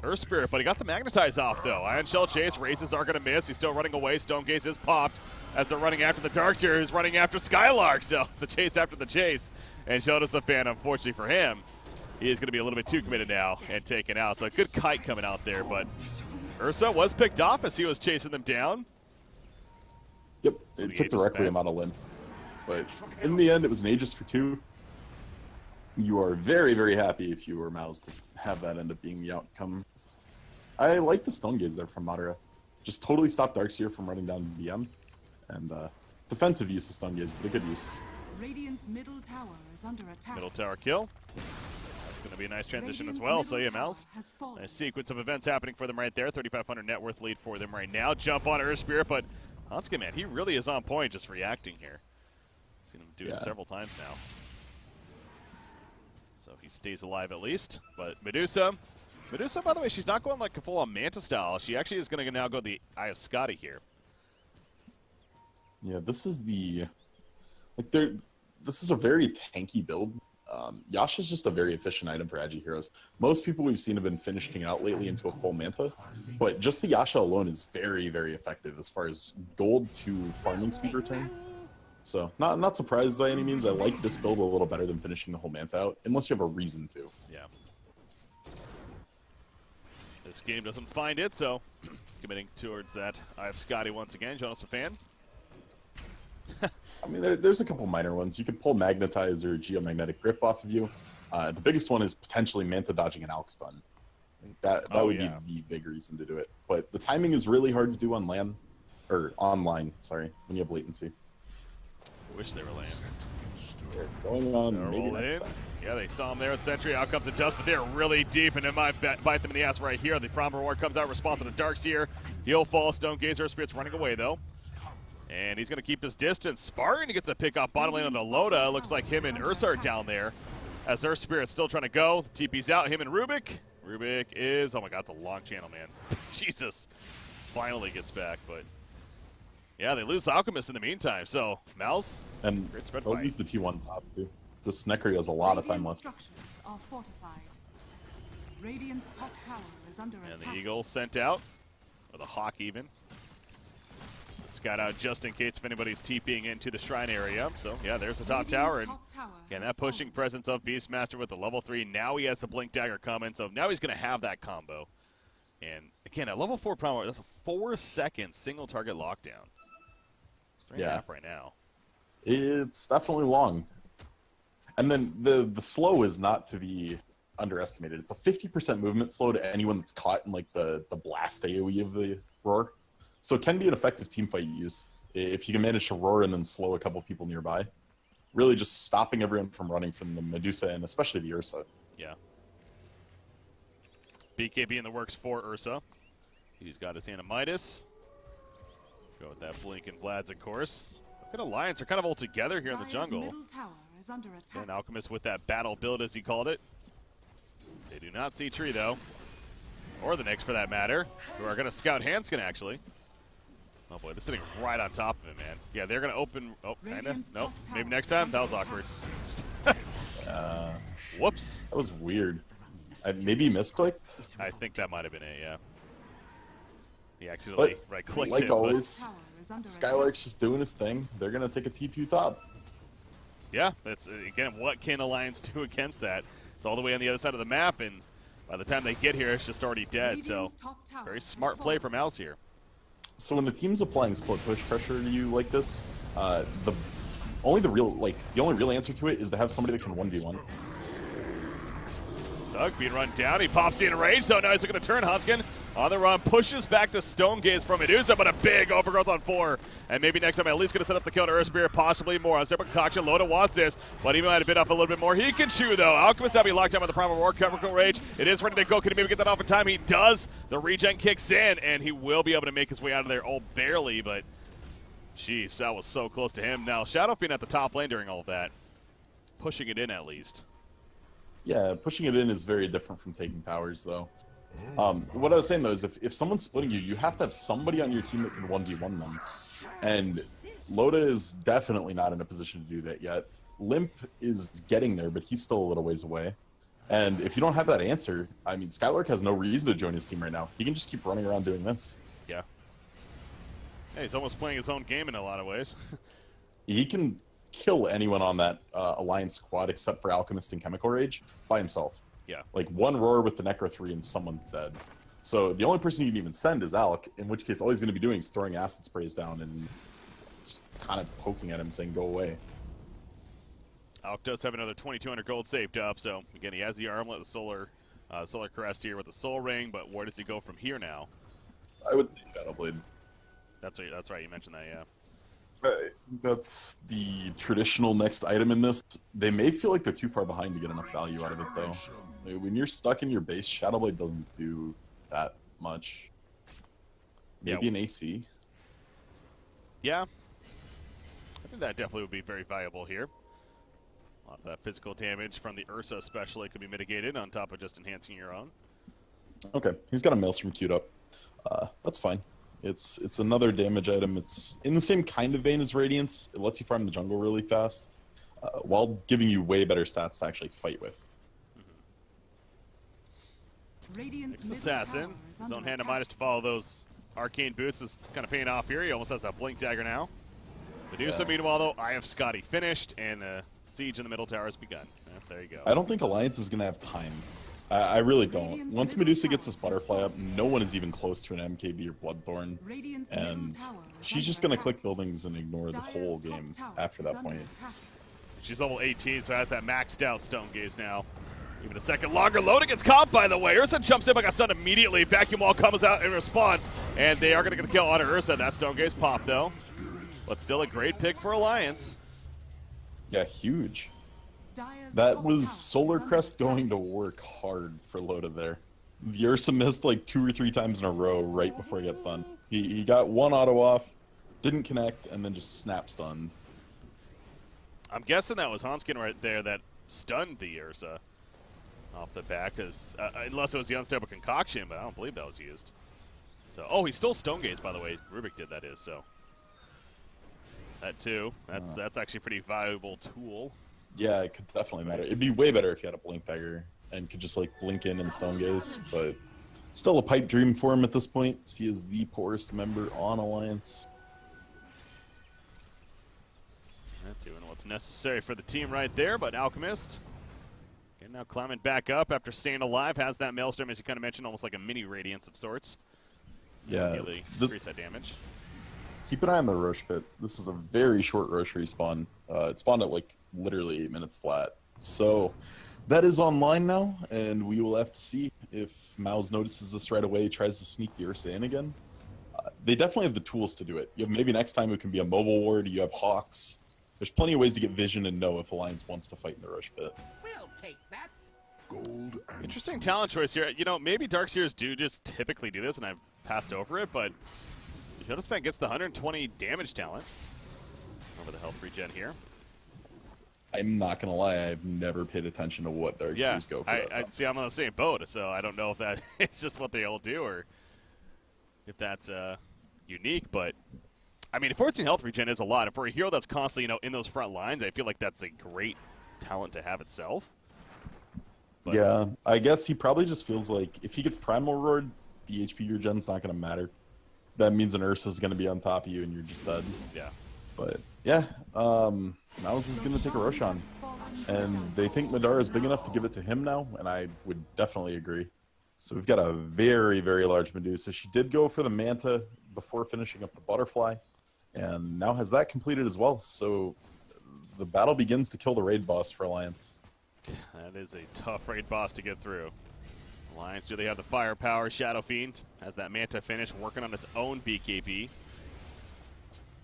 Earth Spirit, but he got the Magnetize off, though. Ion Shell Chase, Razes are going to miss. He's still running away. Stone Gaze is popped as they're running after the Darkseer, who's running after Skylark. So it's a chase after the chase. And Shoda's a fan, unfortunately for him. He is going to be a little bit too committed now and taken out. So a good kite coming out there, but Ursa was picked off as he was chasing them down. Yep, it took the Requiem out of Lynn. But in the end, it was an Aegis for 2. You are very, very happy if you were Mouz to have that end up being the outcome. I like the Stone Gaze there from Madara. Just totally stopped Darkseer from running down BM. And defensive use of Stone Gaze, but a good use. Radiant's middle tower is under attack. Middle tower kill. That's going to be a nice transition as well. So yeah, Mouz. Nice sequence of events happening for them right there. 3,500 net worth lead for them right now. Jump on Earth Spirit, but Hanska, man, he really is on point just reacting here. Seen him do it several times now. So he stays alive at least. But Medusa, by the way, she's not going like a full-on Manta style. She actually is going to now go the Eye of Scotty here. Yeah, this is the... This is a very tanky build. Yasha's just a very efficient item for Agi heroes. Most people we've seen have been finishing out lately into a full Manta, but just the Yasha alone is very, very effective as far as gold to farming speed return. So, not surprised by any means. I like this build a little better than finishing the whole Manta out, unless you have a reason to. Yeah. This game doesn't find it, so committing towards that Eye of Scotty once again. Jonas, a fan? I mean, there's a couple minor ones. You could pull Magnetize or Geomagnetic Grip off of you. The biggest one is potentially Manta dodging an Alk stun. That would be the big reason to do it. But the timing is really hard to do on LAN, or online, sorry, when you have latency. Wish they were laying. They're going on maybe next time. Yeah, they saw him there at Sentry. Out comes the Dust, but they're really deep, and it might bite them in the ass right here. The Prime Reward comes out, responds to the Darkseer. He'll fall. Stone Gazer Spirit's running away, though. And he's going to keep his distance. Spartan gets a pick off bottom lane onto Loda. Looks like him and Ursa are down there. As Earth Spirit's still trying to go. TP's out. Him and Rubik. Rubik is, oh my god, it's a long channel, man. Jesus. Finally gets back, but yeah, they lose Alchemist in the meantime. So, Mouse, And great spread they'll fight. use the T1 top, too. The Sneckery has a lot of time Radiant left. structures are fortified. Radiant's top tower is under And attack. the Eagle sent out, or the Hawk even. To scout out just in case if anybody's TPing into the Shrine area. So, yeah, there's the top Radiant's tower. And top tower again, has that pushing fallen. presence of Beastmaster with the level 3. Now he has the Blink Dagger coming, so now he's going to have that combo. And again, at level 4 Prime, that's a 4-second single target lockdown. 3.5 Yeah. right now. It's definitely long. And then the slow is not to be underestimated. It's a 50% movement slow to anyone that's caught in like the blast AoE of the roar. So it can be an effective teamfight use if you can manage to roar and then slow a couple people nearby. Really just stopping everyone from running from the Medusa and especially the Ursa. Yeah. BKB in the works for Ursa. He's got his hand of Midas. Go with that Blink and Vlad's, of course. Look at Alliance. They're kind of all together here in the Dire's jungle. middle tower is under attack. And Alchemist with that battle build, as he called it. They do not see Tree, though. Or the Nyx, for that matter, who are going to scout Hanskin, actually. Oh, boy, they're sitting right on top of him, man. Yeah, they're going to open... Oh, kind of. Radiant's Nope. top Maybe tower next is time. That under was awkward. attack. Whoops. That was weird. Maybe misclicked? I think that might have been it, yeah. He accidentally But, right-clicked like it. but- always, Tower is under Skylark's just doing his thing. They're going to take a T2 top. Yeah, that's again, what can Alliance do against that? It's all the way on the other side of the map, and by the time they get here, it's just already dead. So, Radiant's top tower very has smart play fallen. from Mouse here. So when the team's applying split push pressure to you like this, the only real answer to it is to have somebody that can 1v1. Doug being run down. He pops in range, so now he's looking to turn. Huskin on the run, pushes back the Stone Gaze from Medusa, but a big overgrowth on 4. And maybe next time at least going to set up the kill to Earth Spirit, possibly more. On separate concoction, Loda wants this, but he might have bit off a little bit more. He can chew, though. Alchemist now be locked down by the Primal Roar, Chemical Rage. It is ready to go. Can he maybe get that off in time? He does. The regen kicks in, and he will be able to make his way out of there. Oh, barely, but jeez, that was so close to him. Now, Shadow Fiend at the top lane during all of that. Pushing it in, at least. Yeah, pushing it in is very different from taking towers, though. What I was saying, though, is if someone's splitting you, you have to have somebody on your team that can 1v1 them. And Loda is definitely not in a position to do that yet. Limp is getting there, but he's still a little ways away. And if you don't have that answer, I mean, Skylark has no reason to join his team right now. He can just keep running around doing this. Yeah. Hey, he's almost playing his own game in a lot of ways. He can kill anyone on that Alliance squad except for Alchemist and Chemical Rage by himself. Yeah. Like one roar with the Necro 3 and someone's dead. So the only person you can even send is Alk, in which case all he's going to be doing is throwing acid sprays down and just kind of poking at him saying, go away. Alk does have another 2,200 gold saved up, so again, he has the armlet, the solar crest here with the soul ring, but where does he go from here now? I would say Shadowblade. That's right, you mentioned that, yeah. That's the traditional next item in this. They may feel like they're too far behind to get enough value out of it, though. Like, when you're stuck in your base, Shadowblade doesn't do that much. Maybe Yeah. an AC. Yeah. I think that definitely would be very valuable here. A lot of that physical damage from the Ursa especially could be mitigated on top of just enhancing your own. Okay, he's got a Maelstrom queued up. That's fine. It's another damage item. It's in the same kind of vein as Radiance. It lets you farm the jungle really fast, while giving you way better stats to actually fight with. Radiant's Next middle assassin, tower is his under own hand of attack. Midas to follow those arcane boots is kind of paying off here. He almost has that blink dagger now. Medusa, Yeah. meanwhile, though, I have Scotty finished, and the siege in the middle tower has begun. There you go. I don't think Alliance is going to have time. I really don't. Radiant's Once middle Medusa tower gets this has butterfly up, fallen. no one is even close to an MKB or Bloodthorn. Radiant's middle And tower is she's under just going to attack. click buildings and ignore the Dire's whole top game tower after is that under point. attack. She's level 18, so has that maxed out Stone Gaze now. Even a second longer. Loda gets caught, by the way. Ursa jumps in, but got stunned immediately. Vacuum Wall comes out in response, and they are going to get the kill on Ursa. That Stone Gaze pop, though. But still a great pick for Alliance. Yeah, huge. Dire's That top was tower Solar is under Crest attack. going to work hard for Loda there. The Ursa missed like 2 or 3 times in a row right before he got stunned. He got one auto off, didn't connect, and then just snap stunned. I'm guessing that was Hanskin right there that stunned the Ursa off the back, because unless it was the unstable concoction, but I don't believe that was used. So, oh, he stole Stone Gaze, by the way. Rubik did, that is, so. That too. That's actually a pretty valuable tool. Yeah, it could definitely matter. It'd be way better if you had a blink dagger and could just like blink in and stone gaze, but still a pipe dream for him at this point. He is the poorest member on Alliance. Doing what's necessary for the team right there, but Alchemist again now climbing back up after staying alive, has that Maelstrom, as you kind of mentioned, almost like a mini Radiance of sorts. Yeah, Immediately increase that damage. Keep an eye on the Roche pit. This is a very short Roche respawn. It spawned at like literally 8 minutes flat. So that is online now, and we will have to see if Mouz notices this right away, tries to sneak the Ursa in again. They definitely have the tools to do it. You have maybe next time it can be a mobile ward, you have Hawks. There's plenty of ways to get vision and know if Alliance wants to fight in the Roche pit. We'll take that. Gold and Interesting talent choice here. You know, maybe Darkseers do just typically do this, and I've passed over it, but Jonas Fan gets the 120 damage talent over the health regen here. I'm not gonna lie, I've never paid attention to what Dark Yeah, Seers go for. I see. I'm on the same boat, so I don't know if that is just what they all do or if that's unique. But I mean, 14 health regen is a lot. And for a hero that's constantly, you know, in those front lines, I feel like that's a great talent to have itself. But Yeah, I guess he probably just feels like if he gets Primal Roared, the HP regen's not gonna matter. That means an Ursa's gonna be on top of you and you're just dead. yeah, But yeah, Mouz is gonna take a rush on. And they think Madara is big enough to give it to him now, and I would definitely agree. So we've got a very, very large Medusa. She did go for the Manta before finishing up the Butterfly, and now has that completed as well. So the battle begins to kill the raid boss for Alliance. that is a tough raid boss to get through. Alliance, do they have the firepower? Shadow Fiend has that Manta finish, working on its own BKB.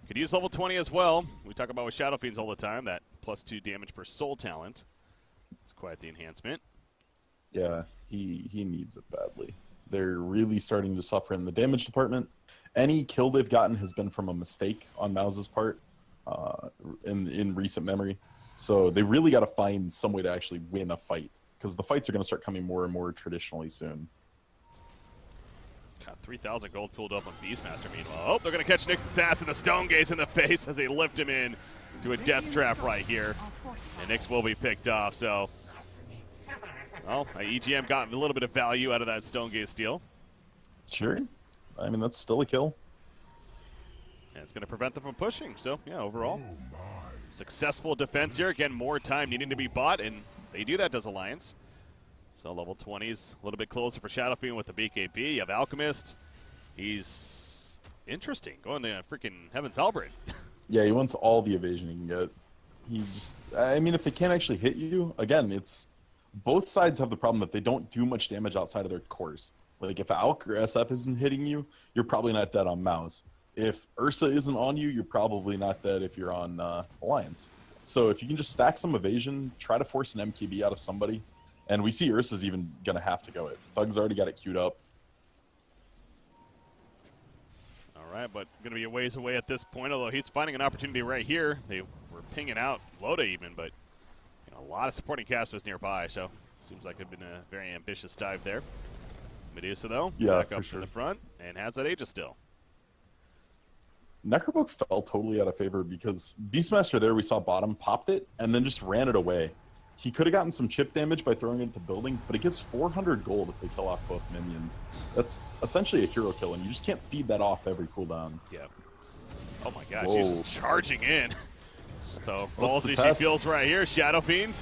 Could use level 20 as well. We talk about with Shadow Fiends all the time, that +2 damage per soul talent. It's quite the enhancement. Yeah, he needs it badly. They're really starting to suffer in the damage department. Any kill they've gotten has been from a mistake on Mouz's part in recent memory. So they really got to find some way to actually win a fight, because the fights are going to start coming more and more traditionally soon. Got 3,000 gold pulled up on Beastmaster meanwhile. Oh, they're going to catch Nyx Assassin, the Stone Gaze in the face as they lift him in to a death trap right here. And Nyx will be picked off, so... Well, EGM got a little bit of value out of that Stone Gaze steal. Sure. I mean, that's still a kill. And it's going to prevent them from pushing, so yeah, overall. Successful defense here. Again, more time needing to be bought, and they do that, does Alliance. So level 20's a little bit closer for Shadow Fiend with the BKB. You have Alchemist. He's interesting, going to freaking Heaven's Halberd. Yeah, he wants all the evasion he can get. He just, I mean, if they can't actually hit you, again, it's, both sides have the problem that they don't do much damage outside of their cores. Like, if Alk or SF isn't hitting you, you're probably not dead on Mouz. If Ursa isn't on you, you're probably not dead if you're on Alliance. So if you can just stack some evasion, try to force an MKB out of somebody, and we see Ursa's even going to have to go it. Thug's already got it queued up. All right, but going to be a ways away at this point, although he's finding an opportunity right here. They were pinging out Loda even, but you know, a lot of supporting casters nearby, so seems like it had been a very ambitious dive there. Medusa, though, Yeah, back for up sure. to the front, and has that Aegis still. Necrobook fell totally out of favor because Beastmaster there, we saw bottom, popped it, and then just ran it away. He could have gotten some chip damage by throwing it into building, but it gives 400 gold if they kill off both minions. That's essentially a hero kill, and you just can't feed that off every cooldown. Yeah. Oh my god, Whoa. she's just charging in. So What's the ballsy she test? feels right here. Shadow Fiend.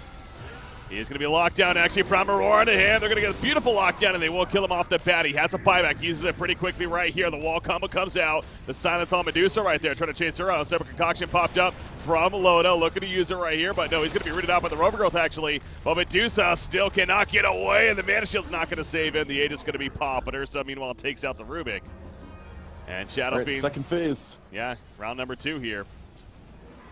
He is going to be locked down. Actually, Primal Roar into hand. They're going to get a beautiful lockdown, and they will kill him off the bat. He has a buyback. Uses it pretty quickly right here. The wall combo comes out. The silence on Medusa right there, trying to chase her out. Separate concoction popped up from Loda, looking to use it right here, but no, he's going to be rooted out by the Overgrowth, actually. But Medusa still cannot get away, and the Mana Shield's not going to save him. The Aegis is going to be popped, but Ursa, meanwhile, takes out the Rubik. And Shadow All right, Fiend. second phase. Yeah, round number 2 here.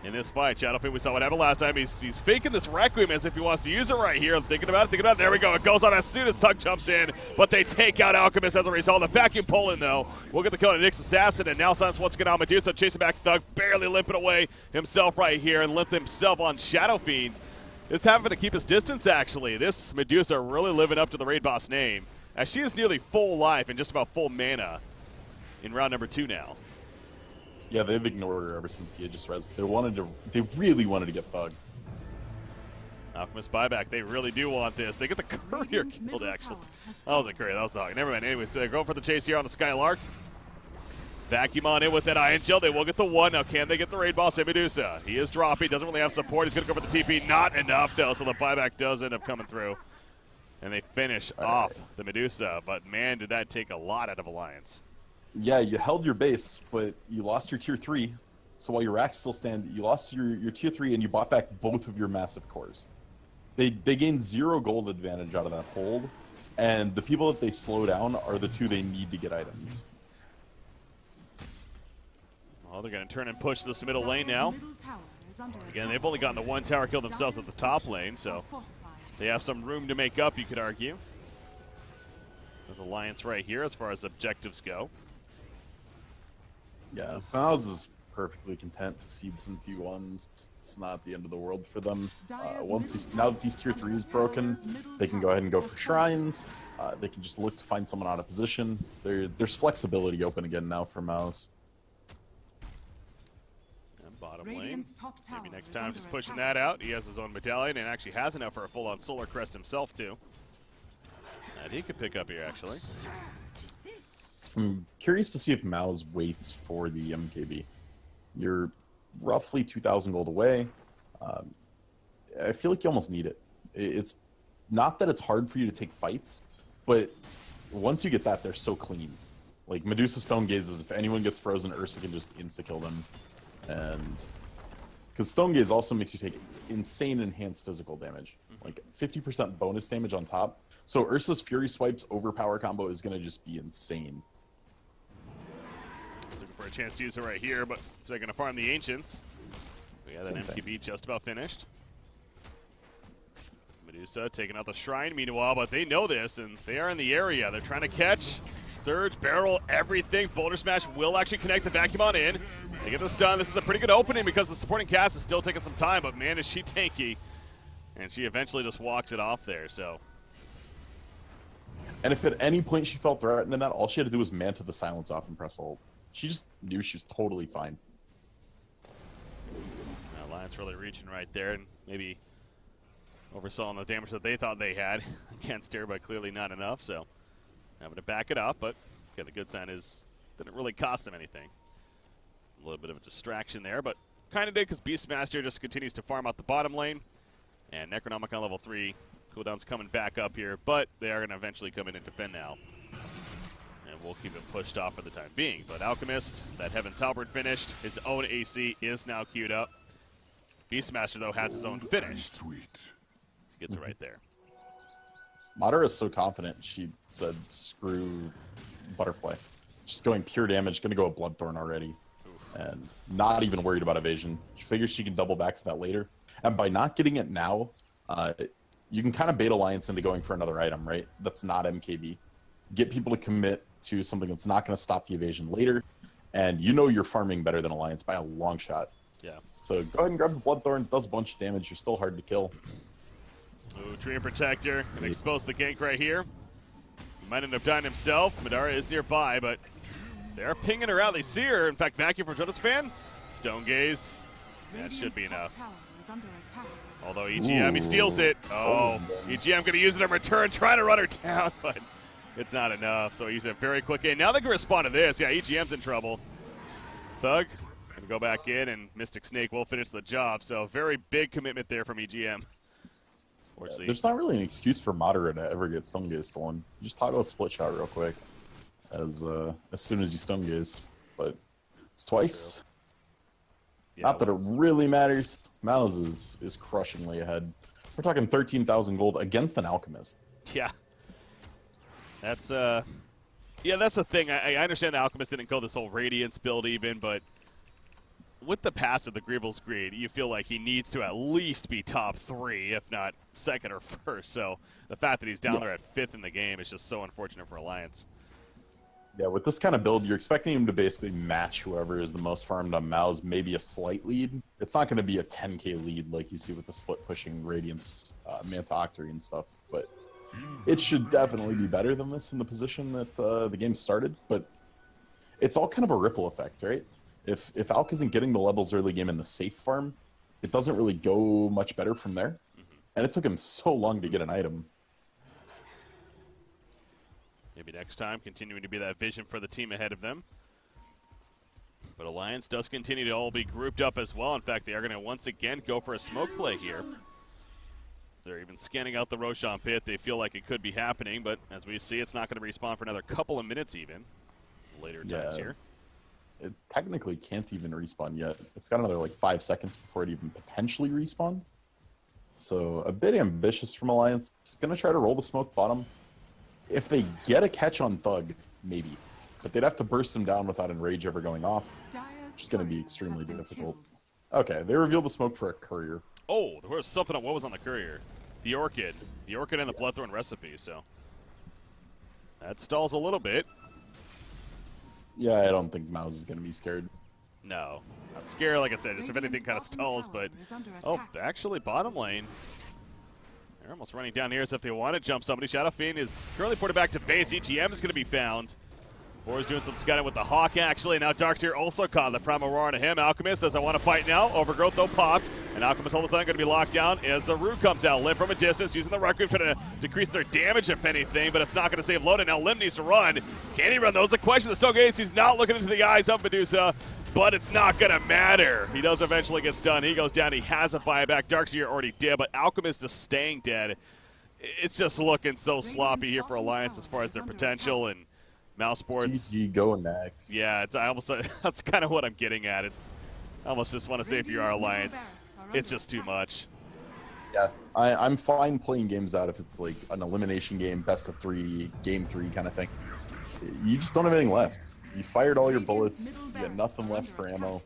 in this fight. Shadowfiend, we saw what happened last time. He's faking this Requiem as if he wants to use it right here. Thinking about it. There we go. It goes on as soon as Thug jumps in, but they take out Alchemist as a result. The vacuum pull in, though. We'll get the kill on Nyx Assassin, and now Silence once again on Medusa, chasing back Thug, barely limping away himself right here, and limped himself on Shadowfiend. It's having to keep his distance, actually. This Medusa really living up to the raid boss name, as she is nearly full life and just about full mana in round number 2 now. Yeah, they've ignored her ever since he just res. They really wanted to get Thug. Alchemist buyback, they really do want this. They get the courier killed, actually. That was a courier, that was a hog. Never mind. Anyways, they're going for the chase here on the Skylark. Vacuum on in with that Iron Shell. They will get the 1. Now, can they get the raid boss in Medusa? He is dropping, doesn't really have support. He's going to go for the TP. Not enough, though, so the buyback does end up coming through. And they finish off the Medusa. But, man, did that take a lot out of Alliance. Yeah, you held your base, but you lost your tier 3. So while your racks still stand, you lost your tier 3 and you bought back both of your massive cores. They gained 0 gold advantage out of that hold, and the people that they slow down are the 2 they need to get items. Well, they're going to turn and push this middle lane now. Again, they've only gotten the 1 tower kill themselves at the top lane, so they have some room to make up, you could argue. There's Alliance right here as far as objectives go. Yeah, Mouz is perfectly content to seed some T1s. It's not the end of the world for them. Now that these tier 3 is broken, they can go ahead and go for shrines. They can just look to find someone out of position. There's flexibility open again now for Mouz. And bottom lane, maybe next time just pushing that out. He has his own medallion and actually has enough for a full-on Solar Crest himself, too. And he could pick up here, actually. I'm curious to see if Mouz waits for the MKB. You're roughly 2,000 gold away. I feel like you almost need it. It's not that it's hard for you to take fights, but once you get that, they're so clean. Like, Medusa Stone Gazes, if anyone gets frozen, Ursa can just insta-kill them. And because Stone Gaze also makes you take insane enhanced physical damage. Like 50% bonus damage on top. So Ursa's Fury Swipes overpower combo is going to just be insane. Looking for a chance to use it right here, but they're going to farm the Ancients. We got an MKB just about finished. Medusa taking out the Shrine meanwhile, but they know this, and they are in the area. They're trying to catch, surge, barrel, everything. Boulder Smash will actually connect the Vacuum on in. They get the stun. This is a pretty good opening because the supporting cast is still taking some time, but man, is she tanky. And she eventually just walks it off there, so. And if at any point she felt threatened in that, all she had to do was Manta the Silence off and press hold. She just knew she was totally fine. Alliance really reaching right there and maybe oversaw the damage that they thought they had against her, but clearly not enough, so having to back it up, but okay, the good sign is didn't really cost them anything. A little bit of a distraction there, but kind of did because Beastmaster just continues to farm out the bottom lane, and Necronomicon on level 3. Cooldown's coming back up here, but they are going to eventually come in and defend now. And we'll keep it pushed off for the time being. But Alchemist, that Heaven's Halberd finished. His own AC is now queued up. Beastmaster, though, has his own finished. He gets it right there. Madara is so confident, she said, screw Butterfly. Just going pure damage, going to go a Bloodthorn already. And not even worried about evasion. She figures she can double back for that later. And by not getting it now, you can kind of bait Alliance into going for another item, right? That's not MKB. Get people to commit to something that's not going to stop the evasion later. And you know you're farming better than Alliance by a long shot. Yeah. So go ahead and grab the Bloodthorn. Does a bunch of damage. You're still hard to kill. Ooh, Treant Protector. Going to expose the gank right here. He might end up dying himself. Madara is nearby, but they're pinging her out. They see her. In fact, Vacuum from Jonas fan. Stone Gaze. That should be enough. Although EGM, he steals it. Oh, EGM going to use it in return, trying to run her down, but it's not enough. So he used it very quick. And now they can respond to this. Yeah, EGM's in trouble. Thug going to go back in, and Mystic Snake will finish the job. So very big commitment there from EGM. There's not really an excuse for Madara to ever get Stone Gaze stolen. You just talk about Split Shot real quick as soon as you Stone Gaze. But it's twice. Yeah, not that it really matters. Mouz is crushingly ahead. We're talking 13,000 gold against an Alchemist. Yeah. That's that's the thing. I understand the Alchemist didn't go this whole Radiance build even, but with the pass of the Greebles Greed, you feel like he needs to at least be top 3, if not second or first. So the fact that he's down there at 5th in the game is just so unfortunate for Alliance. Yeah, with this kind of build, you're expecting him to basically match whoever is the most farmed on Mouz, maybe a slight lead. It's not going to be a 10k lead like you see with the split pushing Radiance, Manta Octary and stuff, but it should definitely be better than this in the position that the game started. But it's all kind of a ripple effect, right? If Alk isn't getting the levels early game in the safe farm, it doesn't really go much better from there. And it took him so long to get an item. Maybe next time, continuing to be that vision for the team ahead of them. But Alliance does continue to all be grouped up as well. In fact, they are going to once again go for a smoke play here. They're even scanning out the Roshan pit. They feel like it could be happening, but as we see, it's not going to respawn for another couple of minutes even. Later times here. It technically can't even respawn yet. It's got another like 5 seconds before it even potentially respawned. So a bit ambitious from Alliance. It's going to try to roll the smoke bottom. If they get a catch on Thug, maybe. But they'd have to burst him down without Enrage ever going off. Which is going to be extremely difficult. Okay, they revealed the smoke for a courier. Oh, there was something on what was on the courier. The Orchid. The Orchid and the Bloodthorn recipe, so. That stalls a little bit. Yeah, I don't think Mouz is going to be scared. No. Not scared, like I said, just if anything kind of stalls, but. Oh, actually, bottom lane. They're almost running down here as if they want to jump somebody. Shadow Fiend is currently ported back to base. EGM is going to be found. Boar's doing some scouting with the Hawk, actually. Now Darkseer also caught the Primal Roar to him. Alchemist says, I want to fight now. Overgrowth, though, popped. And Alchemist all of a sudden going to be locked down as the Root comes out. Lim from a distance, using the Requiem to decrease their damage, if anything, but it's not going to save Loda. Now Lim needs to run. Can he run? That was the question. The Stogaze, he's not looking into the eyes of Medusa, but it's not going to matter. He does eventually get stunned. He goes down. He has a buyback. Darkseer already did, but Alchemist is staying dead. It's just looking so sloppy here for Alliance as far as their potential, and Mousesports. GG, go next. Yeah, that's kind of what I'm getting at. I almost just want to say if you are Alliance, it's just too much. Yeah, I'm fine playing games out if it's like an elimination game, best of 3, game 3 kind of thing. You just don't have anything left. You fired all your bullets, you got nothing left for ammo.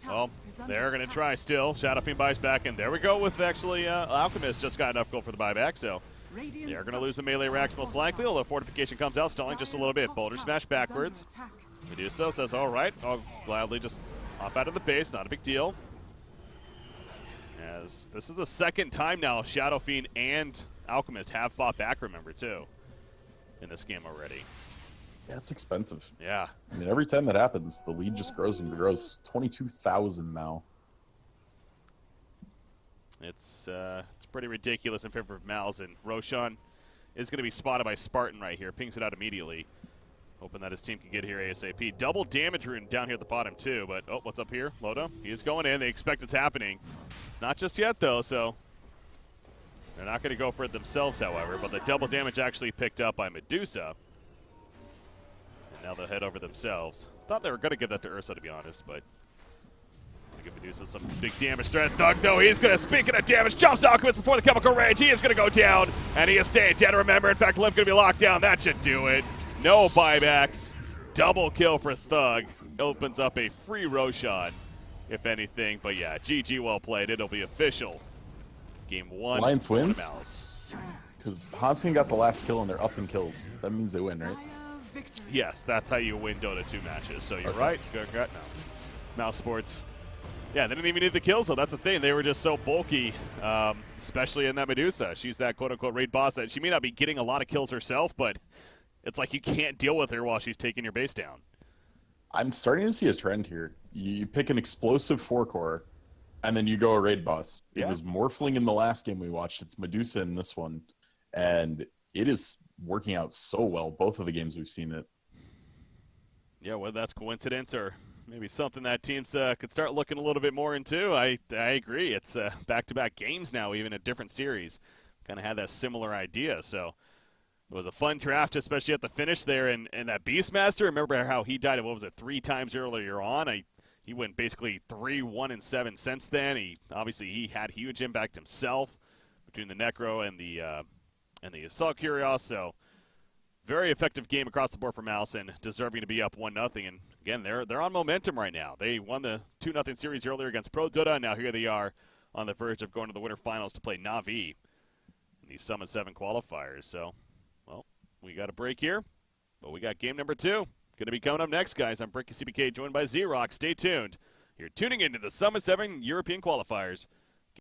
Well, they're going to try still. Shadow Fiend buys back, and there we go with actually Alchemist just got enough gold for the buyback, so they're going to lose the melee racks most likely, although Fortification comes out, stalling just a little bit. Boulder Smash backwards. Medusa says, all right, I'll gladly just hop out of the base, not a big deal. As this is the second time now Shadow Fiend and Alchemist have bought back, remember, too, in this game already. Yeah, it's expensive. Yeah. I mean, every time that happens, the lead just grows and grows. 22,000 now. It's pretty ridiculous in favor of Mouz, and Roshan is going to be spotted by Spartan right here. Pings it out immediately. Hoping that his team can get here ASAP. Double damage rune down here at the bottom, too. But, oh, what's up here? Loda, he is going in. They expect it's happening. It's not just yet, though, so they're not going to go for it themselves, however. But the double damage actually picked up by Medusa. Now they'll head over themselves. Thought they were going to give that to Ursa, to be honest, but give Medusa some big damage threat. Thug, no, he's going to, speaking of damage, jumps Alchemist before the chemical rage. He is going to go down, and he is staying dead. Remember, in fact, Lim's going to be locked down. That should do it. No buybacks. Double kill for Thug. Opens up a free Roshan, if anything. But yeah, GG, well played. It'll be official. Game 1. Alliance wins? Because Hanskin got the last kill, and they're up in kills. That means they win, right? Yes, that's how you win Dota 2 matches. So you're right. Good. No. Mousesports. Yeah, they didn't even need the kills, so that's the thing. They were just so bulky, especially in that Medusa. She's that quote-unquote raid boss that she may not be getting a lot of kills herself, but it's like you can't deal with her while she's taking your base down. I'm starting to see a trend here. You pick an explosive 4-core, and then you go a raid boss. It was Morphling in the last game we watched. It's Medusa in this one, and it is working out so well. Both of the games we've seen it. Yeah, whether that's coincidence or maybe something that teams could start looking a little bit more into. I agree. It's back-to-back games now, even a different series. Kind of had that similar idea. So it was a fun draft, especially at the finish there. And that Beastmaster, remember how he died, what was it, 3 times earlier on? He went basically 3-1-7 since then. He had huge impact himself between the Necro and the Assault Curios. So very effective game across the board for Mouse and deserving to be up 1-0. And again, they're on momentum right now. They won the 2-0 series earlier against Prodota, and now here they are on the verge of going to the winter finals to play Na'Vi in the Summit 7 qualifiers. So, well, we got a break here, but we got game number 2. Going to be coming up next, guys. I'm Bricky CBK, joined by Z-Rock. Stay tuned. You're tuning into the Summit 7 European qualifiers